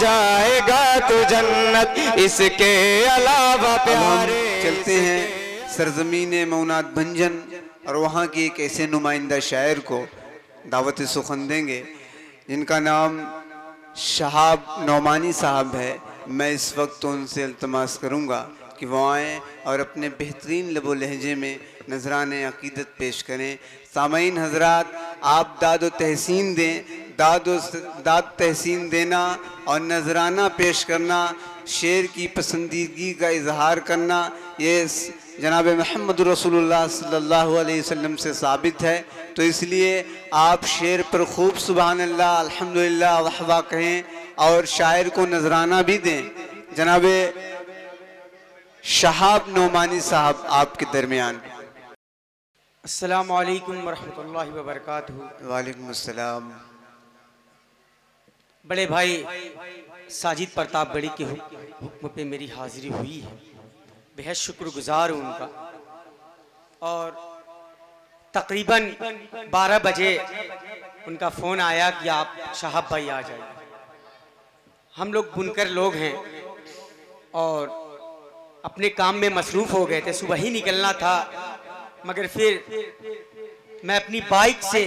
जाएगा तो जन्नत, इसके अलावा प्यारे। चलते हैं सरजमीन मौनात भंजन और वहाँ की एक ऐसे नुमाइंदा शायर को दावत सुखन देंगे जिनका नाम शहाब नौमानी साहब है। मैं इस वक्त उनसे इल्तमास करूँगा कि वो आएँ और अपने बेहतरीन लबो लहजे में नजराने अकीदत पेश करें। सामईन हजरात, आप दाद तहसीन दें। दाद तहसीन देना और नजराना पेश करना, शेर की पसंदीदगी का इजहार करना, ये जनाब मोहम्मद रसूलुल्लाह सल्लल्लाहु अलैहि वसल्लम से साबित है। तो इसलिए आप शेर पर खूब सुभान अल्लाह अल्हम्दुलिल्लाह वाह वाह कहें और शायर को नजराना भी दें। जनाब शहाब नौमानी साहब आपके दरमियान। अस्सलामु अलैकुम वरहमतुल्लाहि वबरकातुहू। वालेकुम अस्सलाम। बड़े भाई साजिद प्रताप बड़ी के हुक्म पे मेरी हाजिरी हुई है, बेहद शुक्रगुजार हूँ उनका। और तकरीबन 12 बजे उनका फ़ोन आया कि आप शहाब भाई आ जाइए। हम लोग बुनकर लोग हैं और अपने काम में मसरूफ़ हो गए थे, सुबह ही निकलना था, मगर फिर मैं अपनी बाइक से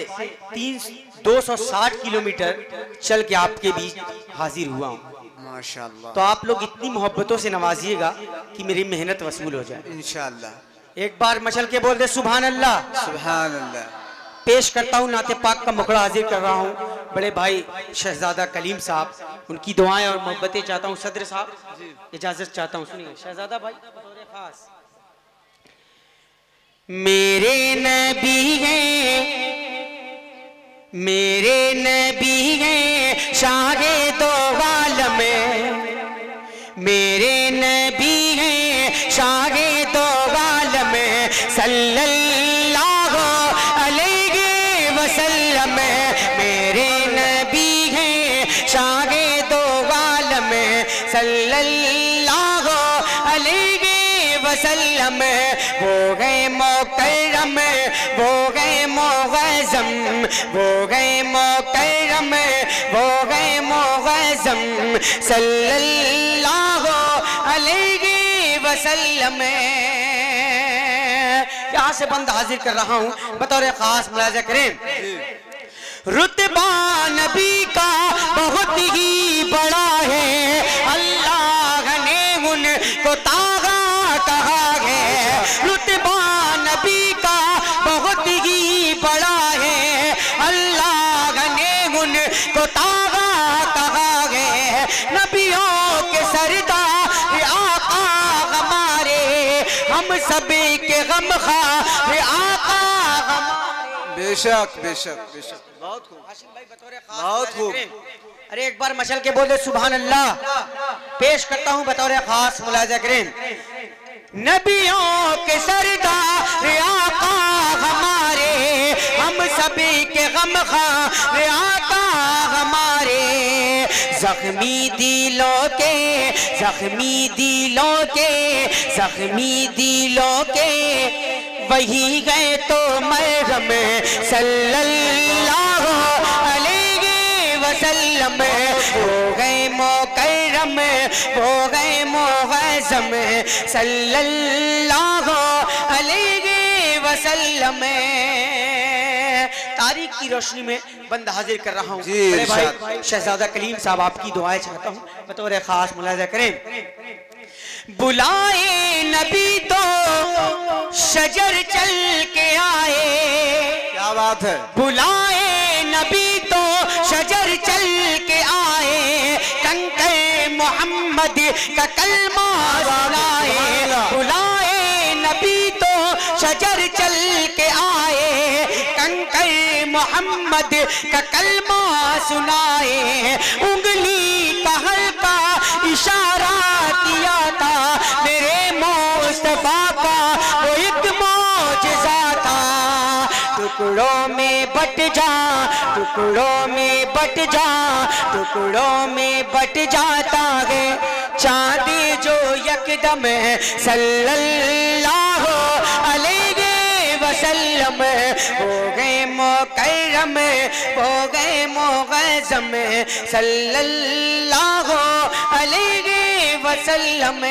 260 किलोमीटर चल के आपके बीच हाजिर हुआ हूँ। माशाअल्लाह। तो आप लोग इतनी मोहब्बतों से नवाजिएगा कि मेरी मेहनत वसूल हो जाए इंशाअल्लाह। एक बार मचल के बोल दे सुभान अल्लाह। सुभान अल्लाह। पेश करता हूँ नाते पाक का मुखड़ा हाजिर कर रहा हूँ बड़े भाई शहजादा कलीम साहब, उनकी दुआएं और मोहब्बतें चाहता हूँ। सदर साहब इजाजत चाहता हूँ, सुनिए शहजादा भाई बतौर खास। मेरे नबी हैं, मेरे नबी हैं शाहे दो आलम, मेरे नबी हैं शाहे दो आलम सल्लल्लाहु अलैहि वसल्लम। मेरे नबी हैं शाहे दो आलम सल्लल्लाहु अलैहि वसल्लम। वो गए मोकरम, वो गए मोगज़म, वो गए मोकरम, वो गए मोगज़म सल्लल्लाहु अलैहि वसल्लम। यहाँ से बंद हाजिर कर रहा हूँ बतौर खास, मुलाज़ा करें। रुतबा नबी का बहुत ही बड़ा है, अल्लाह ने उनको तागा कहा है। रुतबा नबी का बहुत ही बड़ा है, अल्लाह ने उनको तागा कहा है। नबियों के सरदार आका हमारे, हम सभी के गमख़ार आका हमारे। बेशक बेशक बेशक, बहुत खूब, बहुत खूब। अरे एक बार मचल के बोल दे सुभान अल्लाह। पेश करता हूँ बतौर खास, मुलाज़ा करें। नबियों के सरदार आका हमारे, हम सभी के गमख़ार आका हमारे। जख्मी दिलों के, जख्मी दिलों के, जख्मी दिलों के वही गए तो मरहम सल्लल्लाहु अलैहि वसल्लम। वो गए मोकरम, वो गए मोगज़म सल्लल्लाहु अलैहि वसल्लम। तारीख की रोशनी में बंद हाजिर कर रहा हूँ बड़े भाई शहजादा कलीम साहब, आपकी दुआएं चाहता हूँ बतौर खास, मुलाज़ा करें। बुलाए नबी तो शजर चल के आए, क्या बात है। बुलाए नबी तो शजर चल के आए, कंकर मोहम्मद का कलमा सुनाए। बुलाए नबी तो शजर चल के आए, कंकर मोहम्मद का कलमा सुनाए। उंगली का हल्का इशारा किया था मेरे मुस्तफा का, वो एक मौजज़ा था। टुकड़ों में बट जा, टुकड़ों में बट जा, टुकड़ों में बट जाता है चांद जो यकदम सल्लल्लाहु अलैहि वसल्लम। हो गए मोकरम, वसल्लम हो गए मोगज़म सल्लल्लाहु अलैहि वसल्लम।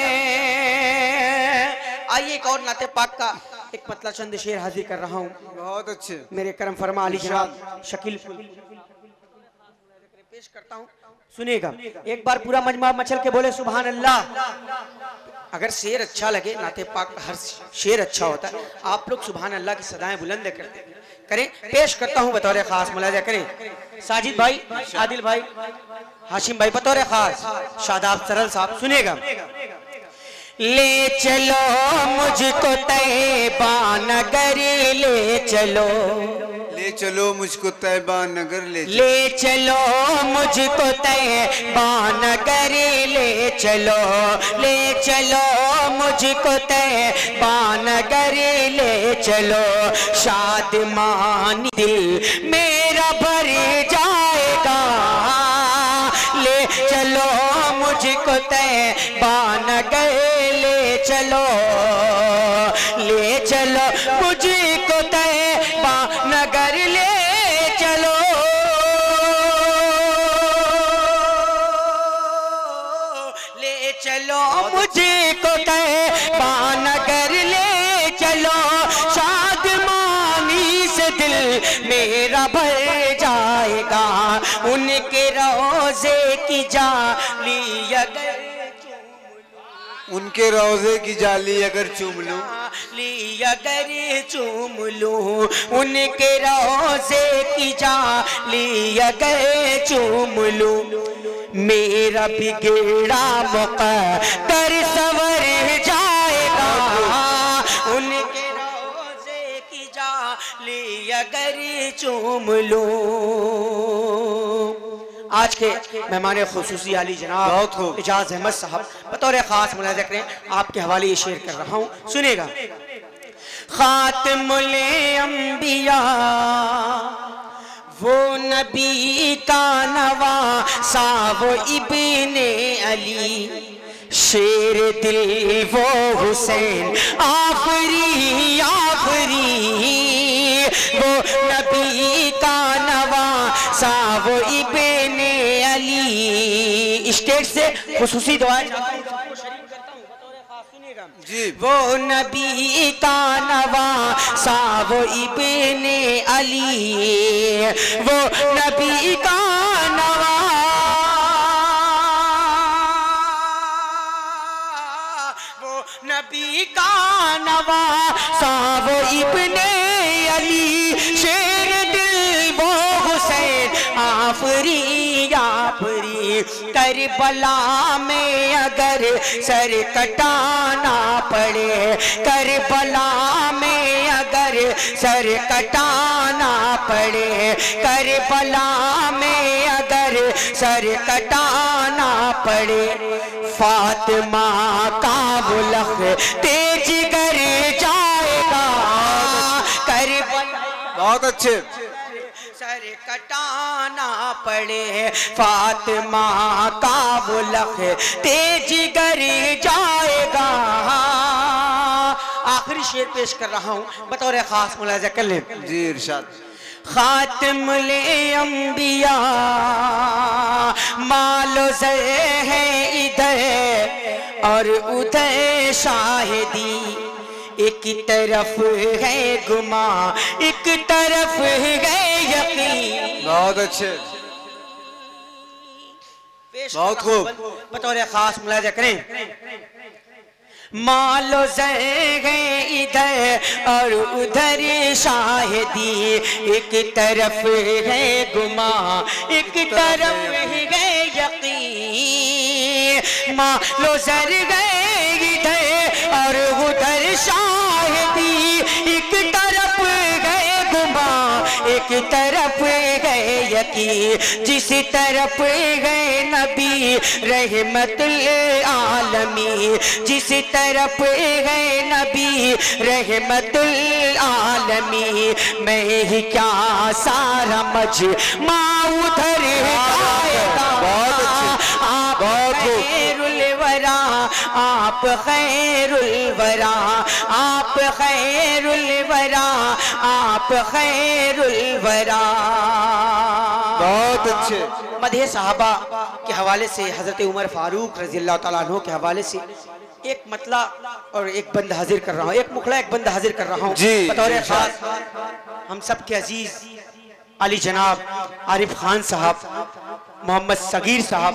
आइए एक और नाते पाक का एक पतला चंद शेर हाजिर कर रहा हूँ। बहुत अच्छे मेरे करम फरमा अली जनाब शकील पेश करता हूँ, सुनिएगा। एक बार पूरा मजमा मचल के बोले सुभान अल्लाह। अगर शेर अच्छा लगे, नाते पाक हर शेर अच्छा होता है, आप लोग सुभान अल्लाह की सदाएं बुलंद करते करें। पेश करता हूँ बतौर खास, मुलाजा करें साजिद भाई, आदिल भाई, हाशिम भाई, बतौर खास शादाब सरल साहब, सुनिएगा। ले चलो मुझको तैबा नगर ले चलो, ले चलो मुझको तैबा नगर ले चलो मुझको तैबा नगर ले चलो, ले चलो मुझको तैबा नगर ले चलो, शादमानी दिल मेरा भर जाएगा। ले चलो मुझको तैबा नगर ले चलो, ले चलो मुझको तैबा नगर ले चलो, ले चलो मुझको तैबा नगर ले चलो, शादमानी से दिल मेरा भर जाएगा। उनके रोज़े की जाली अगर, उनके रोज़े की जाली अगर चूम लूं, अगर चूम लूं, उनके रोज़े की जाली अगर चूम लूं, मेरा बिगड़ा मुक़द्दर संवर जाएगा। उनके रोज़े की जाली अगर चूम लूं। आज के मेहमान खुसूसी अली जनाब इजाज अहमद साहब बतौर खास मुलाजा करें, आपके हवाले ये शेर कर रहा हूँ, सुनेगा। खातिमुल अंबिया वो नबी का नवासा वो इब्ने अली, शेर दिल वो हुसैन आखरी आखरी, वो नबी का नवासा वो इब्ने अली। स्टेज से खुसूसी दुआ जी, वो नबी का नवासा वो इब्ने अली, वो नबी का नवा, वो नबी का नवासा वो इब्ने अली, शेर दिल वो हुसैन आफरी आफरी, करबला में अगर सर कटाना पड़े, करबला में अगर सर कटाना पड़े, करबला में अगर सर कटाना पड़े, फातिमा का बुलख तेज कर जाएगा। करबला बहुत अच्छे, सर कटाना पड़े, फातिमा का बुलख तेज कर जाएगा। आखिरी शेर पेश कर रहा हूँ बतौर खास, मुलाजा कर ले जी इरशाद। खातिमुल अंबिया मालो ज़र है इधर और उधर शाहिदी, एक तरफ है गुमा एक तरफ है यकीन। बहुत अच्छे, बहुत खूब, बतौर खास मुलाजा करें। मालो ज़र इधर और उधर शाहिदी, एक तरफ है गुमा एक तरफ है यकीन। मालो ज़र इधर और उधर शाहिदी, एक तरफ गए गुमा एक तरफ गए यकीन। जिस तरफ गए नबी रहमतुल आलमीन, जिस तरफ गए नबी रहमतुल आलमीन, मैं ही क्या सारा मजमा उधर आएगा। आप खैरुल वरा, आप खैरुल वरा, आप खैरुल वरा, आप खैरुल वरा। अच्छे। मदहे सहाबा के हवाले से हजरत उमर फारूक रजी अल्लाह तआला अन्हु के हवाले से एक मतला और एक बंद हाजिर कर रहा हूँ, एक मुखला एक बंद हाजिर कर रहा हूँ बतौर खास हम सब के अजीज अली जनाब आरिफ खान साहब, मोहम्मद सगीर साहब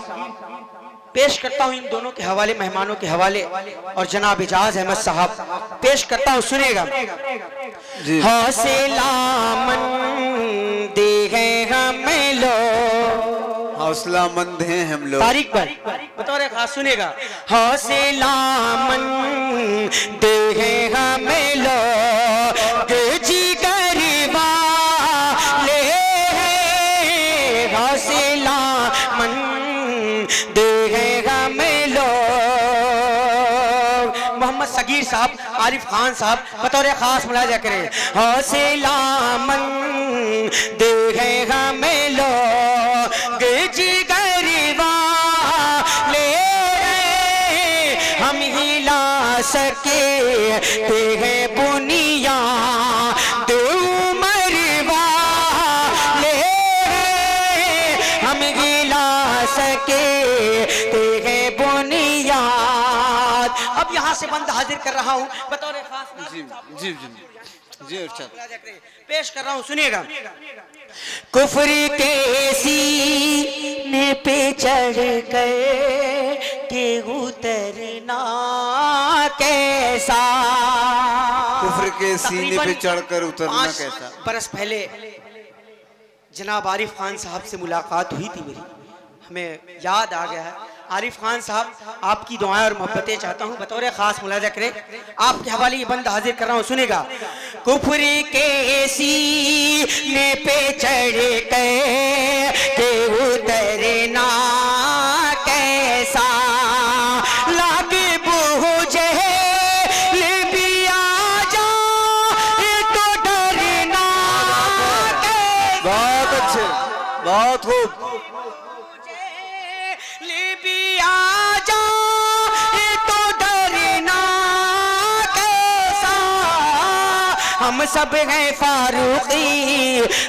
पेश करता हूँ इन दोनों के हवाले, मेहमानों के हवाले, और जनाब एजाज अहमद साहब पेश करता हूँ, सुनेगा। हौसला मंद है हम लोग, हौसला मंद हैं हम लोग, तारीख पर बतौर खास सुनेगा। हौसला मंद है हम लोग, जिगर वाले हैं, हौसला मंद है हम लोग। मोहम्मद सगीर साहब, आरिफ खान साहब बतौर खास मुलाजा करें। हौसला मंद है हम लोग, जिगर वाले हम हिला सके हैं बुनियाद उमर वाले, हम हिला सके हैं बुनियाद। अब यहाँ से बंद हाजिर कर रहा हूँ बतौर खास। जी जी जी जी पेश कर रहा हूँ, सुनिएगा। कुफ्र के सीने पे चढ़ गए कि उतरना कैसा, कुफ्र के सीने पे चढ़कर उतरना कैसा। बरस पहले जनाब आरिफ खान साहब से मुलाकात हुई थी मेरी, हमें याद आ गया है। आरिफ खान साहब आपकी दुआएं और मोहब्बतें चाहता हूँ बतौर खास मुलाजा करें, आपके हवाले ये बंद हाजिर कर रहा हूँ, सुनेगा। कुफ्र के सीने पे चढ़ के उतरना कैसा, लागे बुझे भी आ जाए तो डरना कैसा। बहुत अच्छे, बहुत खूब। हम सब हैं फारूकी,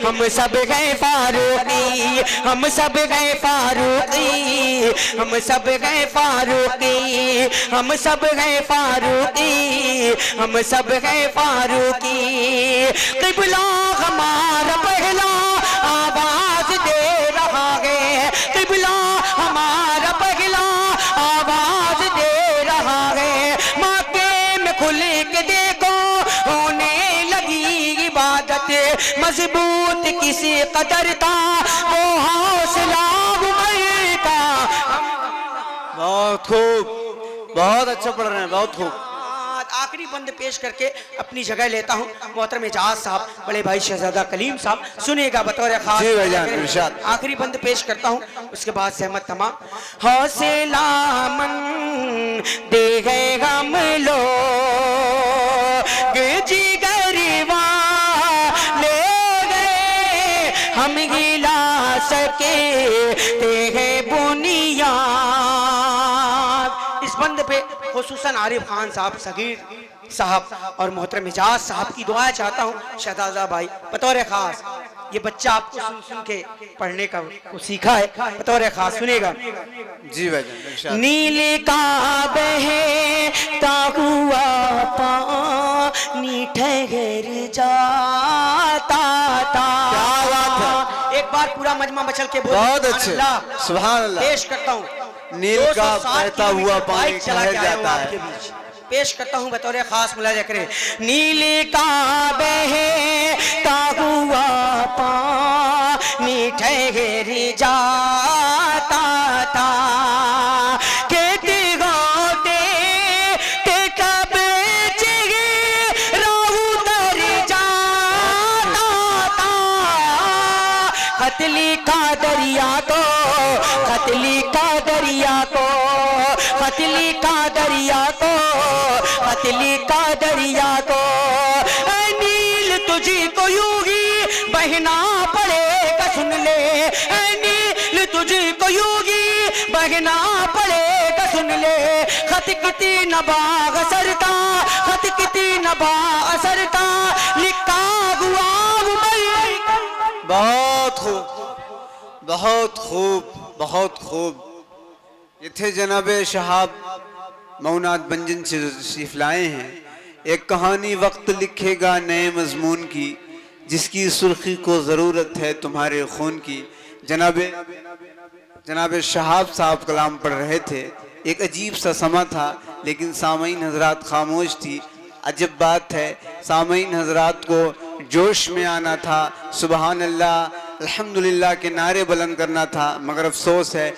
हम सब हैं फारूकी, हम सब हैं फारूकी, हम सब हैं फारूकी, हम सब हैं फारूकी, हम सब हैं फारूकी। क़िबला हमारा पहला आवाज दे रहा है, क़िबला हमारा पहला आवाज दे रहा है। माके में खुल के देखो होने इबादत, मजबूत किसी कदर का वो हौसला उमर का। बहुत खूब, बहुत अच्छा पढ़ रहे हैं, बहुत खूब। आखिरी बंद पेश करके अपनी जगह लेता हूँ मोहतरम एजाज साहब, बड़े भाई शहजादा कलीम साहब सुनिएगा बतौर खास। आखिरी बंद पेश करता हूँ, उसके बाद सहमत तमाम। हौसला मंद है हम लोग, जिगर वाले हम हिला सके हैं बुनियाद। इस बंद पे खुसूसन आरिफ खान साहब, सगीर साहब और मोहतरम एजाज साहब की दुआएं चाहता हूँ शहजादा भाई बतौर खास। ये बच्चा आपको सुन सुन के पढ़ने का को सीखा है बतौर खास, सुनेगा। जी भाई। नील का बहता हुआ पानी ठहर जाता था। क्या बात है, एक बार पूरा मजमा बचल के बोल। बहुत अच्छे, सुभान अल्लाह। पेश करता हूँ नील का बहता हुआ पानी ठहर जाता है, पेश करता हूँ बतौर खास मुलाजा करें। नील का बहता हुआ पानी ठहर जाता था, कहते होते के कब उतर जाता था। खतली का दरिया को, खतली का दरिया को, खतली का दरिया को, खतली का दरिया को, नील तुझी को यूं ही बहना पड़ेगा, सुन ले नील तुझी को यूं ही बहना पड़ेगा, सुन ले। खत किती नबा असरता, खत किती नबा असरता, लिखा हुआ बहुत खूब, बहुत खूब, बहुत खूब। ये थे जनाब शहाब मौनाद भंजन से तशरीफ लाए हैं। एक कहानी वक्त लिखेगा नए मजमून की, जिसकी सुर्खी को ज़रूरत है तुम्हारे खून की। जनाब शहाब साहब कलाम पढ़ रहे थे। एक अजीब सा समा था, लेकिन सामईन हजरात खामोश थी। अजब बात है, सामईन हजरात को जोश में आना था, सुबहान अल्लाह अल्हम्दुलिल्लाह के नारे बुलंद करना था, मगर अफसोस है